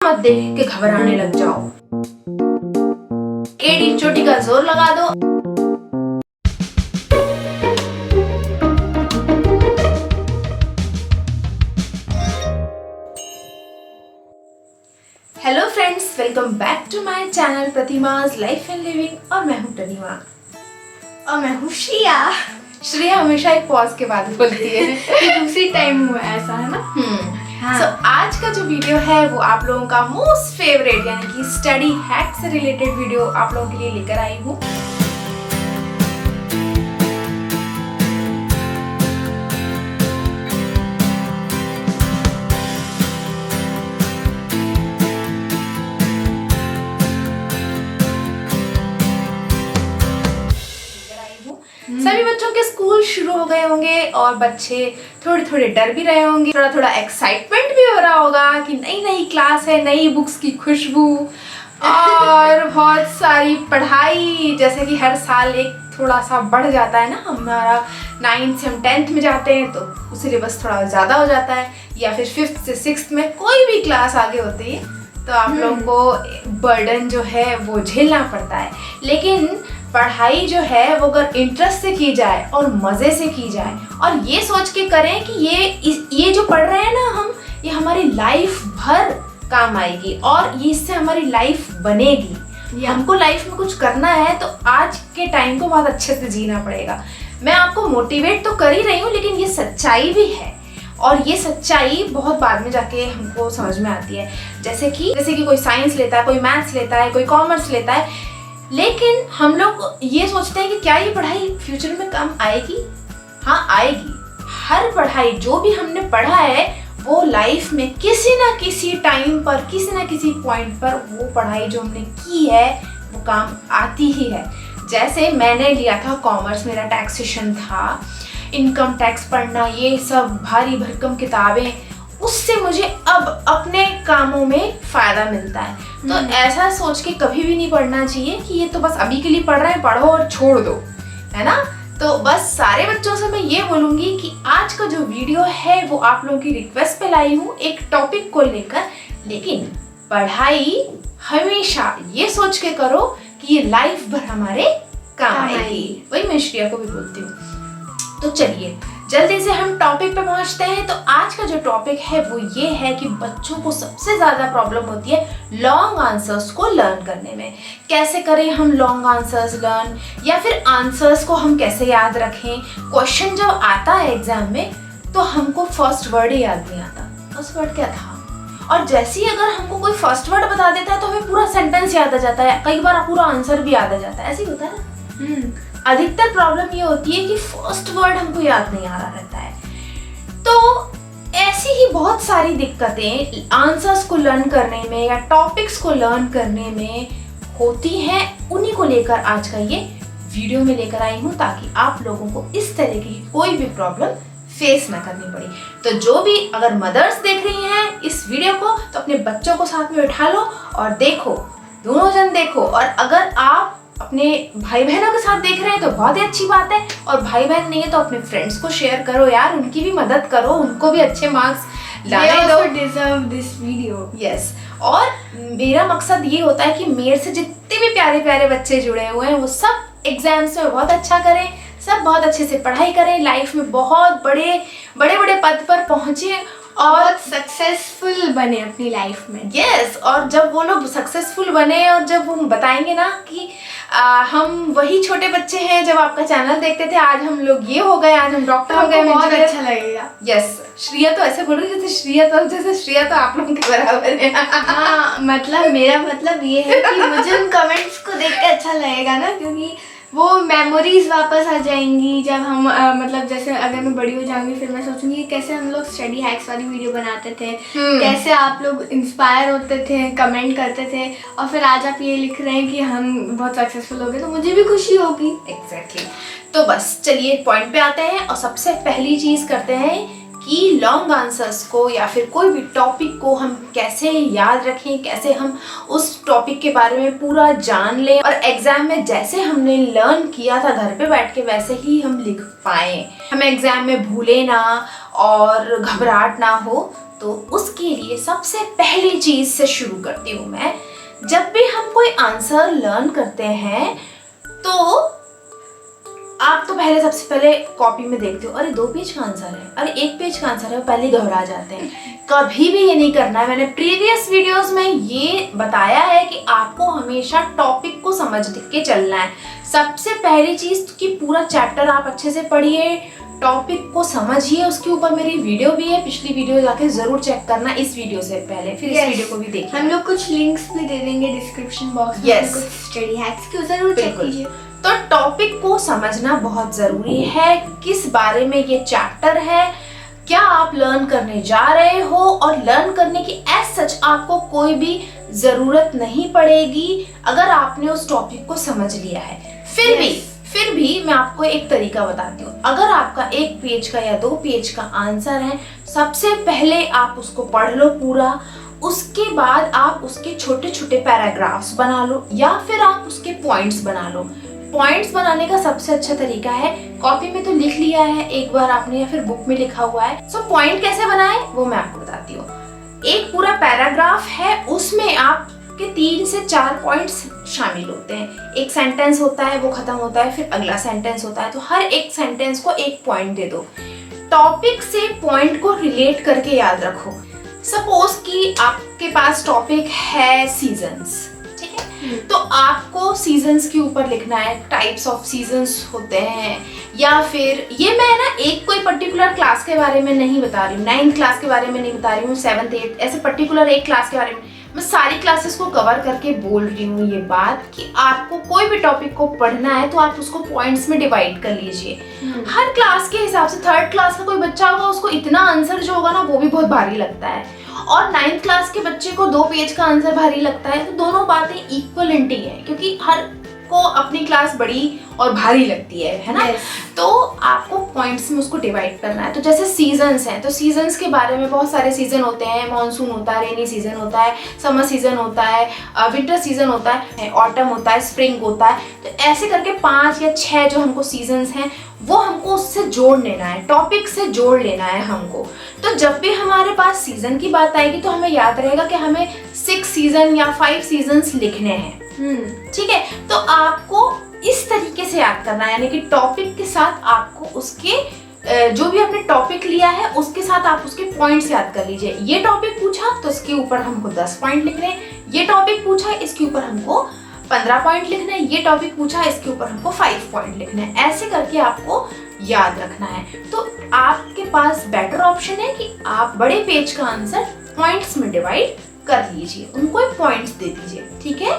मत देख के घबराने लग जाओ। एड़ी चोटी का जोर लगा दो। Hello friends, welcome back to my channel Pratima's life and living. और मैं हूँ तनिमा और मैं हूँ श्रिया। श्रेया हमेशा एक पॉज के बाद बोलती है कि दूसरी टाइम हुआ ऐसा है ना। So, आज का जो वीडियो है वो आप लोगों का मोस्ट फेवरेट यानी कि स्टडी हैक से रिलेटेड वीडियो आप लोगों के लिए लेकर आई हूँ। सभी बच्चों के स्कूल शुरू हो गए होंगे और बच्चे थोड़े थोड़े डर भी रहे होंगे, थोड़ा थोड़ा एक्साइटमेंट भी हो रहा होगा कि नई नई क्लास है, नई बुक्स की खुशबू और बहुत सारी पढ़ाई। जैसे कि हर साल एक थोड़ा सा बढ़ जाता है ना, हमारा 9th से हम 10th में जाते हैं तो सिलेबस थोड़ा ज़्यादा हो जाता है, या फिर 5th से 6th में कोई भी क्लास आगे होती है तो आप लोगों को बर्डन जो है वो झेलना पड़ता है। लेकिन पढ़ाई जो है वो अगर इंटरेस्ट से की जाए और मज़े से की जाए और ये सोच के करें कि ये जो पढ़ रहे हैं ना हम, ये हमारी लाइफ भर काम आएगी और ये इससे हमारी लाइफ बनेगी। हमको लाइफ में कुछ करना है तो आज के टाइम को बहुत अच्छे से जीना पड़ेगा। मैं आपको मोटिवेट तो कर ही रही हूँ, लेकिन ये सच्चाई भी है और ये सच्चाई बहुत बाद में जाके हमको समझ में आती है। जैसे कि कोई साइंस लेता है, कोई मैथ्स लेता है, कोई कॉमर्स लेता है, लेकिन हम लोग ये सोचते हैं कि क्या ये पढ़ाई फ्यूचर में काम आएगी? हाँ, आएगी। हर पढ़ाई जो भी हमने पढ़ा है वो लाइफ में किसी ना किसी टाइम पर, किसी ना किसी पॉइंट पर वो पढ़ाई जो हमने की है वो काम आती ही है। जैसे मैंने लिया था कॉमर्स, मेरा टैक्सेशन था, इनकम टैक्स पढ़ना, ये सब भारी भरकम किताबें, उससे मुझे अब अपने कामों में फ़ायदा मिलता है। तो ऐसा सोच के कभी भी नहीं पढ़ना चाहिए कि ये तो बस अभी के लिए पढ़ रहे हैं, पढ़ो और छोड़ दो, है ना। तो बस सारे बच्चों से मैं ये बोलूँगी कि आज का जो वीडियो है वो आप लोगों की रिक्वेस्ट पे लाई हूँ एक टॉपिक को लेकर, लेकिन पढ़ाई हमेशा ये सोच के करो कि ये लाइफ भर हमारे काम आएगी। वही मैं श्रेया को भी बोलती हूँ। तो चलिए जल्दी से हम टॉपिक पे पहुंचते हैं। तो आज का जो टॉपिक है वो ये है कि बच्चों को सबसे ज़्यादा प्रॉब्लम होती है लॉन्ग आंसर्स को लर्न करने में। कैसे करें हम लॉन्ग आंसर्स लर्न, या फिर आंसर्स को हम कैसे याद रखें। क्वेश्चन जब आता है एग्जाम में तो हमको फर्स्ट वर्ड ही याद नहीं आता, फर्स्ट वर्ड क्या था, और जैसे ही अगर हमको कोई फर्स्ट वर्ड बता देता है तो हमें पूरा सेंटेंस याद आ जाता है, कई बार पूरा आंसर भी याद आ जाता है। ऐसे ही होता है ना। अधिकतर प्रॉब्लम ये होती है कि फर्स्ट वर्ड हमको याद नहीं आ रहा रहता है। तो ऐसी ही बहुत सारी दिक्कतें आंसर्स को लर्न करने में या टॉपिक्स को लर्न करने में होती हैं। उन्हीं को लेकर आज का ये वीडियो में लेकर आई हूँ, ताकि आप लोगों को इस तरह की कोई भी प्रॉब्लम फेस ना करनी पड़ी। तो जो भी अगर मदर्स देख रही हैं इस वीडियो को तो अपने बच्चों को साथ में बिठा लो और देखो, दोनों जन देखो। और अगर आप अपने भाई बहनों के साथ देख रहे हैं तो बहुत ही अच्छी बात है, और भाई बहन नहीं है तो अपने फ्रेंड्स को शेयर करो यार, उनकी भी मदद करो, उनको भी अच्छे मार्क्स लाने दो। Deserve this video. यस। और मेरा मकसद ये होता है कि मेरे से जितने भी प्यारे प्यारे बच्चे जुड़े हुए हैं वो सब एग्जाम्स में बहुत अच्छा करें, सब बहुत अच्छे से पढ़ाई करें, लाइफ में बहुत बड़े बड़े पद पर पहुंचे और सक्सेसफुल बने अपनी लाइफ में। यस। और जब वो लोग सक्सेसफुल बने और जब वो बताएंगे ना कि हम वही छोटे बच्चे हैं जब आपका चैनल देखते थे, आज हम लोग ये हो गए, आज हम डॉक्टर हो गए, बहुत अच्छा लगेगा। यस। श्रेया तो ऐसे बोल रही जैसे श्रेया तो आप लोगों के बराबर है। हाँ, मतलब मेरा मतलब ये है कि मुझे उन कमेंट्स को देख के अच्छा लगेगा ना, क्योंकि वो मेमोरीज वापस आ जाएंगी जब हम मतलब जैसे अगर मैं बड़ी हो जाऊंगी फिर मैं सोचूंगी कैसे हम लोग स्टडी हैक्स वाली वीडियो बनाते थे, कैसे आप लोग इंस्पायर होते थे, कमेंट करते थे, और फिर आज आप ये लिख रहे हैं कि हम बहुत सक्सेसफुल हो गए, तो मुझे भी खुशी होगी। एग्जैक्टली। तो बस चलिए पॉइंट पे आते हैं और सबसे पहली चीज़ करते हैं कि लॉन्ग आंसर्स को या फिर कोई भी टॉपिक को हम कैसे याद रखें, कैसे हम उस टॉपिक के बारे में पूरा जान लें और एग्जाम में जैसे हमने लर्न किया था घर पे बैठ के वैसे ही हम लिख पाएँ, हमें एग्जाम में भूले ना और घबराहट ना हो, तो उसके लिए सबसे पहली चीज से शुरू करती हूँ मैं। जब भी हम कोई आंसर लर्न करते हैं तो आप तो पहले सबसे पहले कॉपी में देखते हो, अरे 2 पेज का आंसर है, अरे 1 पेज का आंसर है, पहले घबरा जाते हैं। कभी भी ये नहीं करना है। मैंने प्रीवियस वीडियोस में ये बताया है कि आपको हमेशा टॉपिक को समझ के चलना है। सबसे पहली चीज कि पूरा चैप्टर आप अच्छे से पढ़िए, टॉपिक को समझिए। उसके ऊपर मेरी वीडियो भी है, पिछली वीडियो जाके जरूर चेक करना इस वीडियो से पहले, फिर इस वीडियो को भी देखिए। हम लोग कुछ लिंक्स भी दे देंगे डिस्क्रिप्शन बॉक्स में, कुछ स्टडी हैक्स की, जरूर चेक कीजिए। तो टॉपिक को समझना बहुत जरूरी है, किस बारे में ये चैप्टर है, क्या आप लर्न करने जा रहे हो, और लर्न करने की एज सच आपको कोई भी जरूरत नहीं पड़ेगी अगर आपने उस टॉपिक को समझ लिया है। फिर भी मैं आपको एक तरीका बताती हूँ। अगर आपका 1 पेज का या 2 पेज का आंसर है, सबसे पहले आप उसको पढ़ लो पूरा, उसके बाद आप उसके छोटे छोटे पैराग्राफ्स बना लो या फिर आप उसके पॉइंट्स बना लो। पॉइंट्स बनाने का सबसे अच्छा तरीका है, कॉपी में तो लिख लिया है एक बार आपने या फिर बुक में लिखा हुआ है, सो पॉइंट कैसे बनाए वो मैं आपको बताती हूँ। एक पूरा पैराग्राफ है, उसमें आपके 3 से 4 पॉइंट्स शामिल होते हैं। एक सेंटेंस होता है, वो खत्म होता है, फिर अगला सेंटेंस होता है, तो हर एक सेंटेंस को 1 पॉइंट दे दो। टॉपिक से पॉइंट को रिलेट करके याद रखो। सपोज कि आपके पास टॉपिक है सीजन्स, ठीक है, तो आपको सीजन्स के ऊपर लिखना है, टाइप्स ऑफ सीजन्स होते हैं, या फिर ये मैं ना एक कोई पर्टिकुलर क्लास के बारे में नहीं बता रही हूँ, 9th क्लास के बारे में नहीं बता रही हूँ, 7th 8th ऐसे पर्टिकुलर एक क्लास के बारे में, मैं सारी क्लासेस को कवर करके बोल रही हूँ ये बात कि आपको कोई भी टॉपिक को पढ़ना है तो आप उसको पॉइंट्स में डिवाइड कर लीजिए। हर क्लास के हिसाब से 3rd क्लास का कोई बच्चा होगा, उसको इतना आंसर जो होगा ना वो भी बहुत भारी लगता है, और 9th क्लास के बच्चे को 2 पेज का आंसर भारी लगता है। तो दोनों बातें इक्वलेंट ही है, क्योंकि हर को अपनी क्लास बड़ी और भारी लगती है ना। तो आपको पॉइंट्स में उसको डिवाइड करना है। तो जैसे सीजन्स हैं, तो सीजन्स के बारे में बहुत सारे सीजन होते हैं, मॉनसून होता है, रेनी सीजन होता है, समर सीजन होता है, विंटर सीजन होता है, ऑटम होता है, स्प्रिंग होता है। तो ऐसे करके 5 या 6 जो हमको सीजन्स हैं वो हमको उससे जोड़ लेना है, टॉपिक से जोड़ लेना है हमको। तो जब भी हमारे पास सीजन की बात आएगी तो हमें याद रहेगा कि हमें 6 सीजन या 5 सीजन्स लिखने हैं, ठीक है। तो आपको इस तरीके से याद करना है, यानी कि टॉपिक के साथ आपको उसके जो भी आपने टॉपिक लिया है उसके साथ आप उसके पॉइंट्स याद कर लीजिए। ये टॉपिक पूछा तो इसके ऊपर हमको 10 पॉइंट लिखने हैं, ये टॉपिक पूछा इसके ऊपर हमको 15 पॉइंट लिखना है, ये टॉपिक पूछा इसके ऊपर हमको 5 पॉइंट लिखना है। ऐसे करके आपको याद रखना है। तो आपके पास बेटर ऑप्शन है कि आप बड़े पेज का आंसर पॉइंट्स में डिवाइड कर लीजिए, उनको पॉइंट्स दे दीजिए, ठीक है।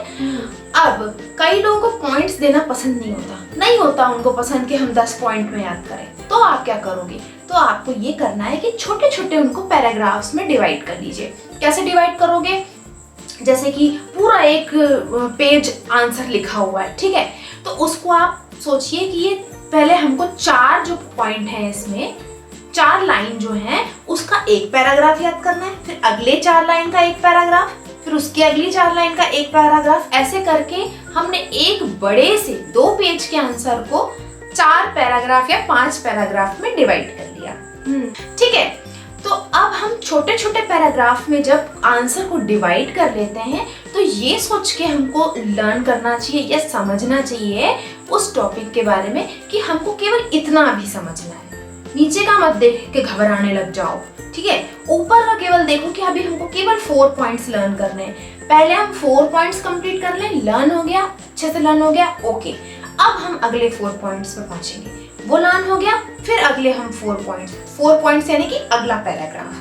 अब कई लोगों को पॉइंट्स देना पसंद नहीं होता उनको पसंद कि हम 10 पॉइंट में याद करें। तो आप क्या करोगे, तो आपको ये करना है कि छोटे छोटे उनको पैराग्राफ्स में डिवाइड कर लीजिए। कैसे डिवाइड करोगे, जैसे कि पूरा एक पेज आंसर लिखा हुआ है, ठीक है, तो उसको आप सोचिए कि ये पहले हमको 4 जो पॉइंट हैं, इसमें 4 लाइन जो हैं उसका एक पैराग्राफ याद करना है, फिर अगले 4 लाइन का एक पैराग्राफ, फिर उसकी अगली 4 लाइन का एक पैराग्राफ। ऐसे करके हमने एक बड़े से 2 पेज के आंसर को 4 पैराग्राफ या 5 पैराग्राफ में डिवाइड कर लिया, ठीक है। तो अब हम छोटे छोटे पैराग्राफ में जब आंसर को डिवाइड कर लेते हैं तो ये सोच के हमको लर्न करना चाहिए या समझना चाहिए उस टॉपिक के बारे में कि हमको केवल इतना भी समझना है। नीचे का मत देख के घबराने लग जाओ, ठीक है। ऊपर का केवल देखो कि अभी हमको केवल 4 पॉइंट्स लर्न करने हैं। पहले हम 4 पॉइंट्स कंप्लीट कर लें, लर्न हो गया, अच्छे से लर्न हो गया, ओके। अब हम अगले 4 पॉइंट्स पे पहुंचेंगे, वो लर्न हो गया, फिर अगले हम 4 पॉइंट्स यानी कि अगला पैराग्राफ,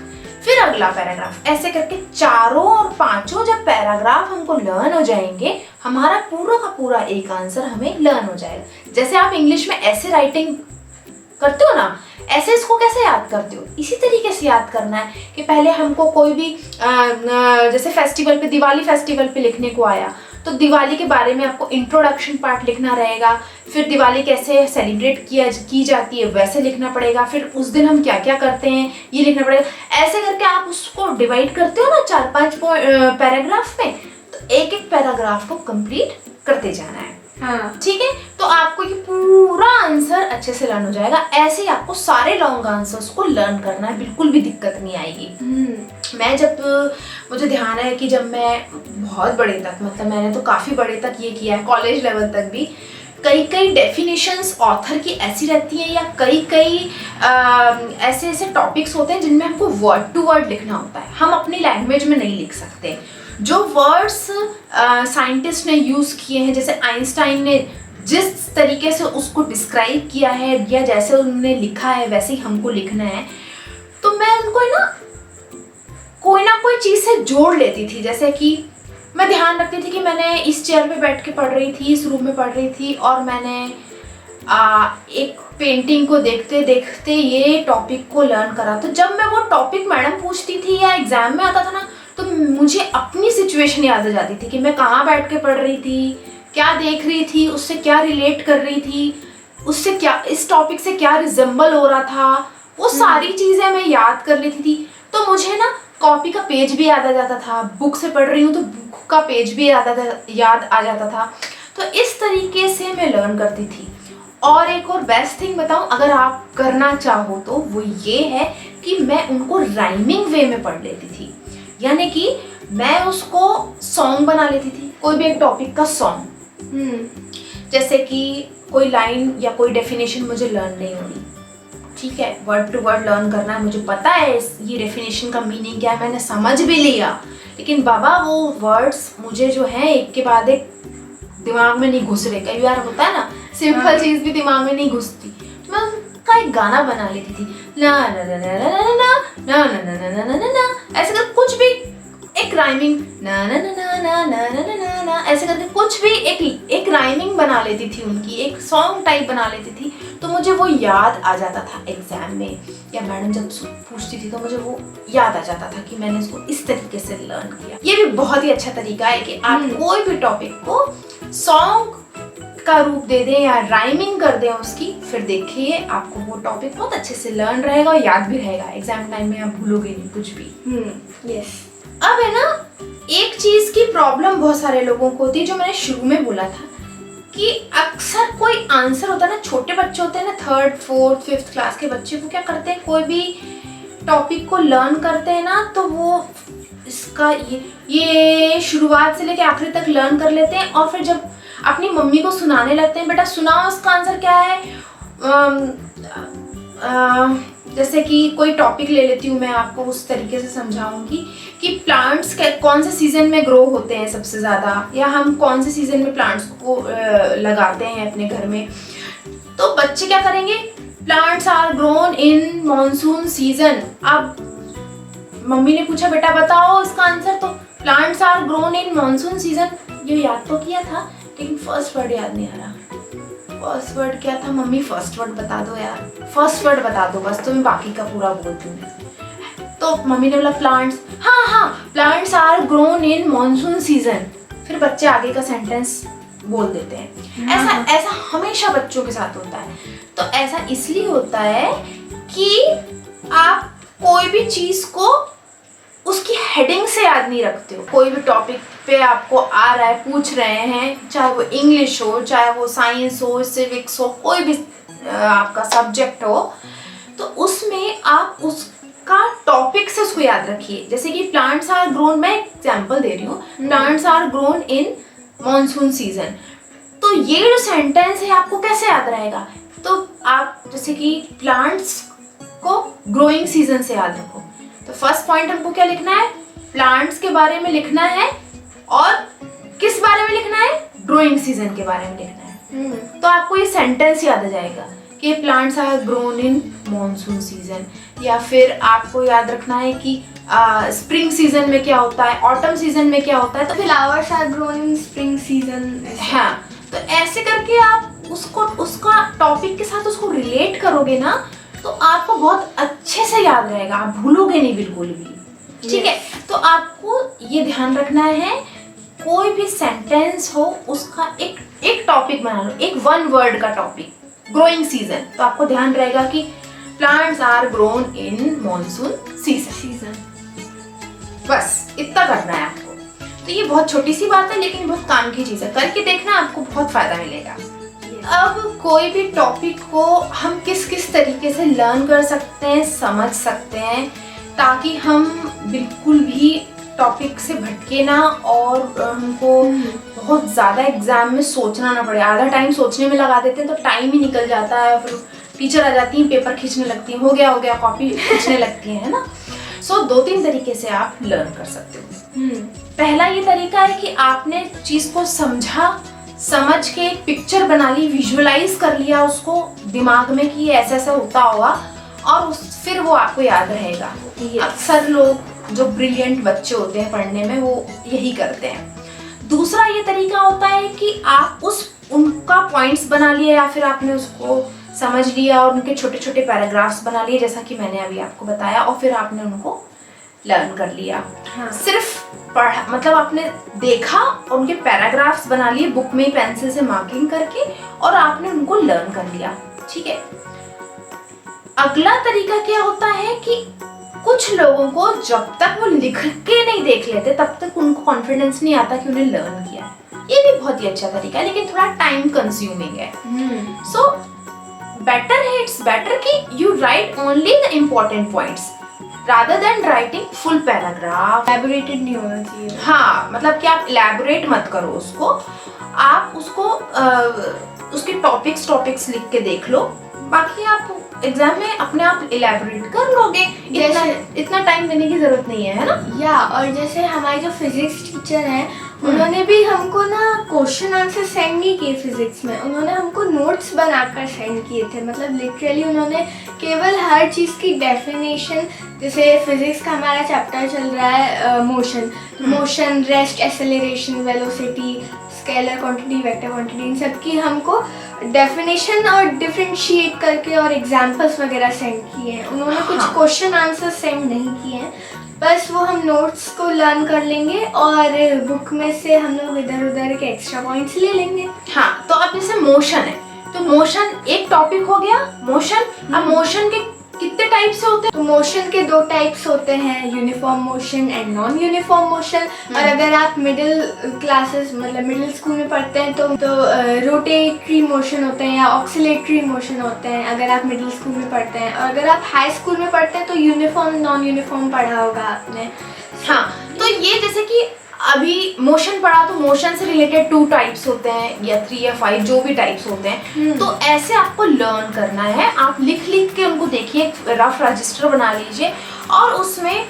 फिर अगला पैराग्राफ। ऐसे करके 4 और 5 जब पैराग्राफ हमको लर्न हो जाएंगे, हमारा पूरा का पूरा एक आंसर हमें लर्न हो जाएगा। जैसे आप इंग्लिश में ऐसे राइटिंग करते हो ना, ऐसे इसको कैसे याद करते हो, इसी तरीके से याद करना है कि पहले हमको कोई भी जैसे फेस्टिवल पे, दिवाली फेस्टिवल पे लिखने को आया तो दिवाली के बारे में आपको इंट्रोडक्शन पार्ट लिखना रहेगा, फिर दिवाली कैसे सेलिब्रेट की जाती है वैसे लिखना पड़ेगा, फिर उस दिन हम क्या क्या करते हैं ये लिखना पड़ेगा। ऐसे करके आप उसको डिवाइड करते हो ना 4-5 पैराग्राफ में, तो एक एक पैराग्राफ को कंप्लीट करते जाना है। हाँ। ठीक है, तो आपको ये पूरा आंसर अच्छे से लर्न हो जाएगा। ऐसे ही आपको सारे लॉन्ग आंसर्स को लर्न करना है, बिल्कुल भी दिक्कत नहीं आएगी। मैं जब मुझे ध्यान है कि जब मैं बहुत बड़े तक, मतलब मैंने तो काफ़ी बड़े तक ये किया है, कॉलेज लेवल तक भी, कई डेफिनेशंस ऑथर की ऐसी रहती हैं, या कई ऐसे ऐसे टॉपिक्स होते हैं जिनमें हमको वर्ड टू वर्ड लिखना होता है। हम अपनी लैंग्वेज में नहीं लिख सकते। जो वर्ड्स साइंटिस्ट ने यूज़ किए हैं, जैसे आइंस्टाइन ने जिस तरीके से उसको डिस्क्राइब किया है या जैसे उन्होंने लिखा है वैसे ही हमको लिखना है, तो मैं उनको कोई ना कोई चीज़ से जोड़ लेती थी। जैसे कि मैं ध्यान रखती थी कि मैंने इस चेयर पे बैठ के पढ़ रही थी, इस रूम में पढ़ रही थी, और मैंने एक पेंटिंग को देखते देखते ये टॉपिक को लर्न करा। तो जब मैं वो टॉपिक मैडम पूछती थी या एग्जाम में आता था ना, तो मुझे अपनी सिचुएशन याद आ जाती थी कि मैं कहाँ बैठ के पढ़ रही थी, क्या देख रही थी, उससे क्या रिलेट कर रही थी, उससे क्या, इस टॉपिक से क्या रिजेंबल हो रहा था, वो सारी चीज़ें मैं याद कर लेती थी। तो मुझे ना कॉपी का पेज भी याद आ जाता था, बुक से पढ़ रही हूँ तो बुक का पेज भी याद आ जाता था। तो इस तरीके से मैं लर्न करती थी। और एक और बेस्ट थिंग बताऊँ, अगर आप करना चाहो तो वो ये है कि मैं उनको राइमिंग वे में पढ़ लेती थी। यानी कि मैं उसको सॉन्ग बना लेती थी, कोई भी एक टॉपिक का सॉन्ग। जैसे कि कोई लाइन या कोई डेफिनेशन मुझे लर्न नहीं हो रही, ठीक है, वर्ड टू वर्ड लर्न करना है, मुझे पता है ये डेफिनेशन का मीनिंग क्या है, मैंने समझ भी लिया, लेकिन बाबा वो वर्ड्स मुझे जो है एक के बाद एक दिमाग में नहीं घुस रहे। कई बार होता है ना, सिंपल चीज़ भी दिमाग में नहीं घुसती। मैं उनका एक गाना बना लेती थी, ना ना ना ना ना ना ना ना ना ना ना ना ना, ऐसे कर कुछ भी एक राइमिंग, ना ना ना ना ना ना ना ना ना, ऐसे करके कुछ भी एक राइमिंग बना लेती थी उनकी, एक सॉन्ग टाइप बना लेती थी। तो मुझे वो याद आ जाता था एग्जाम में, या मैडम जब पूछती थी तो मुझे वो याद आ जाता था कि मैंने इसको इस तरीके से लर्न किया। ये भी बहुत ही अच्छा तरीका है कि आप कोई भी टॉपिक को सॉन्ग का रूप दे दें या राइमिंग कर दें उसकी, फिर देखिए आपको वो टॉपिक बहुत अच्छे से लर्न रहेगा और याद भी रहेगा। एग्जाम टाइम में आप भूलोगे नहीं कुछ भी। यस। अब है ना, एक चीज की प्रॉब्लम बहुत सारे लोगों को होती है, जो मैंने शुरू में बोला था कि अक्सर कोई आंसर होता है ना, छोटे बच्चे होते हैं ना, 3rd 4th 5th क्लास के बच्चे, वो क्या करते हैं, कोई भी टॉपिक को लर्न करते हैं ना, तो वो इसका ये शुरुआत से लेकर आखिरी तक लर्न कर लेते हैं, और फिर जब अपनी मम्मी को सुनाने लगते हैं, बेटा सुनाओ इसका आंसर क्या है, जैसे कि कोई टॉपिक ले लेती हूँ मैं, आपको उस तरीके से समझाऊंगी कि प्लांट्स कौन से सीजन में ग्रो होते हैं सबसे ज़्यादा, या हम कौन से सीजन में प्लांट्स को लगाते हैं अपने घर में। तो बच्चे क्या करेंगे, plants are grown in monsoon season. अब मम्मी ने पूछा बेटा बताओ इसका आंसर, तो plants are grown in monsoon season, ये याद तो किया था लेकिन फर्स्ट वर्ड याद नहीं आ रहा। फर्स्ट वर्ड क्या था मम्मी, फर्स्ट वर्ड बता दो यार, फर्स्ट वर्ड बता दो बस, तो मैं बाकी का पूरा बोल दूंगी। तो मम्मी ने बोला प्लांट्स, हाँ plants are grown in monsoon season, फिर बच्चे आगे का सेंटेंस बोल देते हैं। ऐसा हमेशा बच्चों के साथ होता है। तो ऐसा इसलिए होता है कि आप कोई भी चीज को उसकी हेडिंग से याद नहीं रखते हो। कोई भी टॉपिक पे आपको आ रहा है, पूछ रहे हैं, चाहे वो इंग्लिश हो, चाहे वो साइंस हो, सिविक्स हो, कोई भी आपका सब्जेक्ट हो, तो उसमें आप उसका टॉपिक से उसको याद रखिए। जैसे कि प्लांट्स आर ग्रोन, मैं एग्जांपल दे रही हूँ, plants are grown in monsoon season, तो ये जो सेंटेंस है आपको कैसे याद रहेगा। तो आप जैसे कि प्लांट्स को ग्रोइंग सीजन से याद रखो, तो फर्स्ट पॉइंट हमको क्या लिखना है, प्लांट्स के बारे में लिखना है, और किस बारे में लिखना है, ग्रोइंग सीजन के बारे में लिखना है। तो आपको ये सेंटेंस याद आ जाएगा कि plants are grown in monsoon season. या फिर आपको याद रखना है कि स्प्रिंग सीजन में क्या होता है, ऑटम सीजन में क्या होता है, तो flowers are grown in spring season. हाँ, तो ऐसे करके आप उसका टॉपिक के साथ उसको रिलेट करोगे ना, तो आपको बहुत अच्छे से याद रहेगा, आप भूलोगे नहीं बिल्कुल भी। ठीक है, तो आपको ये ध्यान रखना है, कोई भी सेंटेंस हो उसका एक टॉपिक बना लो, एक 1 वर्ड का टॉपिक, ग्रोइंग सीजन, तो आपको ध्यान रहेगा कि plants are grown in monsoon season. बस इतना करना है आपको। तो ये बहुत छोटी सी बात है लेकिन बहुत काम की चीज़ है, करके देखना आपको बहुत फायदा मिलेगा। अब कोई भी टॉपिक को हम किस किस तरीके से लर्न कर सकते हैं, समझ सकते हैं, ताकि हम बिल्कुल भी टॉपिक से भटके ना और हमको बहुत ज़्यादा एग्जाम में सोचना ना पड़े। आधा टाइम सोचने में लगा देते हैं तो टाइम ही निकल जाता है, फिर टीचर आ जाती हैं, पेपर खींचने लगती हैं, हो गया कॉपी खींचने लगती है ना। सो 2-3 तरीके से आप लर्न कर सकते हो। पहला ये तरीका है कि आपने चीज़ को समझ के एक पिक्चर बना ली, विजुअलाइज कर लिया उसको दिमाग में कि ये ऐसा ऐसा होता होगा, और फिर वो आपको याद रहेगा। अक्सर लोग जो ब्रिलियंट बच्चे होते हैं पढ़ने में वो यही करते हैं। दूसरा ये तरीका होता है कि आप उनका पॉइंट्स बना लिया या फिर आपने उसको समझ लिया और उनके छोटे छोटे पैराग्राफ्स बना लिए, जैसा कि मैंने अभी आपको बताया, और फिर आपने उनको लर्न कर लिया। हाँ। सिर्फ पढ़ा, मतलब आपने देखा और उनके पैराग्राफ्स बना लिए बुक में पेंसिल से मार्किंग करके, और आपने उनको लर्न कर लिया। ठीक है। अगला तरीका क्या होता है कि कुछ लोगों को जब तक वो लिख के नहीं देख लेते तब तक उनको कॉन्फिडेंस नहीं आता कि उन्हें लर्न किया है। ये भी बहुत ही अच्छा तरीका है लेकिन थोड़ा टाइम कंज्यूमिंग है। सो बेटर है, इट्स बेटर कि you right only the important points rather than writing full paragraph। Elaborated नहीं होना चाहिए। हाँ, मतलब कि आप इलैबोरेट मत करो उसको, आप उसको उसके टॉपिक्स लिख के देख लो, बाकी आप एग्जाम में अपने आप इलैबोरेट कर लोगे। इतना टाइम देने की जरूरत नहीं है ना। या और जैसे हमारे जो फिजिक्स टीचर हैं उन्होंने भी हमको ना क्वेश्चन आंसर सेंड नहीं किए फिजिक्स में, उन्होंने हमको नोट्स बनाकर सेंड किए थे। मतलब लिटरली उन्होंने केवल हर चीज़ की डेफिनेशन, जैसे फिजिक्स का हमारा चैप्टर चल रहा है motion, rest, acceleration, velocity, scalar quantity, vector quantity, इन सब की हमको डेफिनेशन और डिफरेंशिएट करके और एग्जाम्पल्स वगैरह सेंड किए हैं। उन्होंने कुछ क्वेश्चन आंसर सेंड नहीं किए हैं, बस वो हम नोट्स को लर्न कर लेंगे और बुक में से हम लोग इधर उधर के एक्स्ट्रा पॉइंट्स ले लेंगे। हाँ, तो अब जैसे मोशन है तो मोशन एक टॉपिक हो गया, मोशन। अब मोशन के कितने टाइप्स होते हैं? तो मोशन के 2 टाइप्स होते हैं, uniform motion and non uniform motion. और अगर आप मिडिल क्लासेस मतलब मिडिल स्कूल में पढ़ते हैं तो रोटेटरी मोशन होते हैं या ऑक्सिलेटरी मोशन होते हैं, अगर आप मिडिल स्कूल में पढ़ते हैं। और अगर आप हाई स्कूल में पढ़ते हैं तो यूनिफॉर्म नॉन यूनिफॉर्म पढ़ा होगा आपने। हाँ, तो ये जैसे कि अभी मोशन पढ़ा तो मोशन से रिलेटेड 2 टाइप्स होते हैं या 3 या 5 जो भी टाइप्स होते हैं। तो ऐसे आपको लर्न करना है। आप लिख के उनको देखिए, रफ रजिस्टर बना लीजिए और उसमें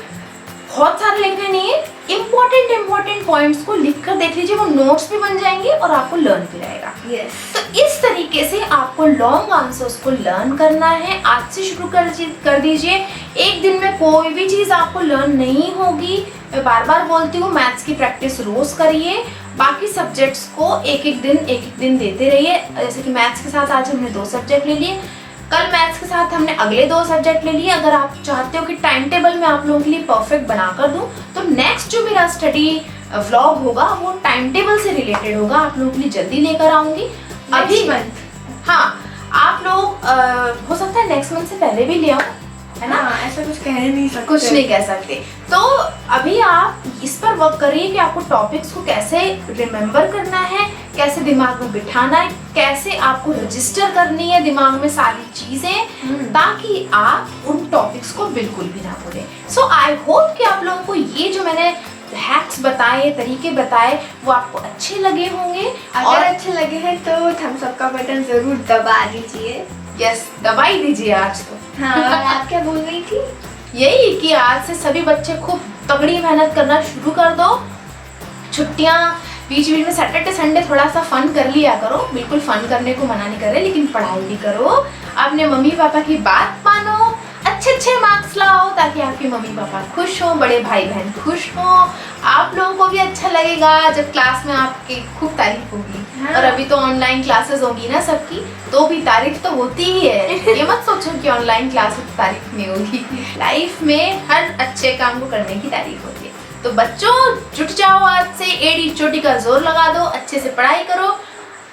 बहुत सारे लिखने नहीं है, इम्पोर्टेंट पॉइंट्स को लिख कर देख लीजिए, वो नोट्स भी बन जाएंगे और आपको लर्न भी रहेगा। तो इस तरीके से आपको लॉन्ग आंसर्स को लर्न करना है। आज से शुरू कर दीजिए। एक दिन में कोई भी चीज़ आपको लर्न नहीं होगी। मैं बार बार बोलती हूँ, मैथ्स की प्रैक्टिस रोज करिए, बाकी सब्जेक्ट्स को एक एक दिन देते रहिए। जैसे कि मैथ्स के साथ आज हमने 2 सब्जेक्ट ले लिए, कल मैथ्स के साथ हमने अगले 2 सब्जेक्ट ले लिए। अगर आप चाहते हो कि टाइम टेबल में आप लोगों के लिए परफेक्ट बना कर दूँ तो नेक्स्ट जो मेरा स्टडी व्लॉग होगा वो टाइम टेबल से रिलेटेड होगा, आप लोगों के लिए जल्दी लेकर आऊँगी अभी मंथ। हाँ, आप लोग हो सकता है नेक्स्ट मंथ से पहले भी ले आओ, है ना। ऐसा कुछ कह नहीं सकते, कुछ नहीं कह सकते। तो अभी आप इस पर वर्क करिए कि आपको टॉपिक्स को कैसे रिमेम्बर करना है, कैसे दिमाग में बिठाना है, कैसे आपको रजिस्टर करनी है दिमाग में सारी चीजें, ताकि आप उन टॉपिक्स को बिल्कुल भी ना भूलें। सो आई होप कि आप लोगों को ये जो मैंने हैक्स बताए, तरीके बताए, वो आपको अच्छे लगे होंगे। अगर अच्छे लगे हैं तो थम्स अप का बटन जरूर दबा दीजिए। यस, दबाई दीजिए आज तो। हाँ, और आप क्या बोल रही थी? यही कि आज से सभी बच्चे खूब तगड़ी मेहनत करना शुरू कर दो। छुट्टियाँ बीच में सैटरडे संडे थोड़ा सा फन कर लिया करो, बिल्कुल फन करने को मना नहीं कर रहे, लेकिन पढ़ाई भी करो, अपने मम्मी पापा की बात मानो, अच्छे मार्क्स लाओ ताकि आपके मम्मी पापा खुश हों, बड़े भाई बहन खुश हों, आप लोगों को भी अच्छा लगेगा जब क्लास में आपकी खूब तारीफ होगी। हाँ। और अभी तो ऑनलाइन क्लासेस होगी ना सबकी, तो भी तारीफ तो होती ही है। ये मत सोचो कि ऑनलाइन क्लास में तारीफ नहीं होगी, लाइफ में हर अच्छे काम को करने की तारीफ होती है। तो बच्चों जुट जाओ, आज से एड़ी चोटी का जोर लगा दो, अच्छे से पढ़ाई करो,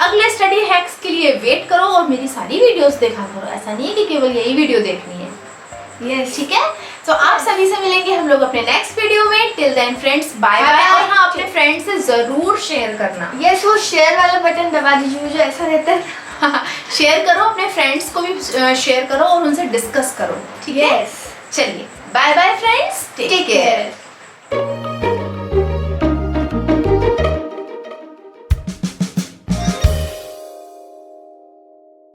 अगले स्टडी हैक्स के लिए वेट करो और मेरी सारी वीडियोस देखा करो। ऐसा नहीं है कि केवल यही वीडियो देखनी है। यस, ठीक है। तो आप सभी से मिलेंगे हम लोग अपने नेक्स्ट वीडियो में। Till then friends, bye bye. और हाँ, अपने फ्रेंड्स से जरूर शेयर करना। यस, वो शेयर वाला बटन दबा दीजिए जो ऐसा रहता है। शेयर करो, अपने फ्रेंड्स को भी शेयर करो और उनसे डिस्कस करो, ठीक है? यस, चलिए, bye bye friends, take care.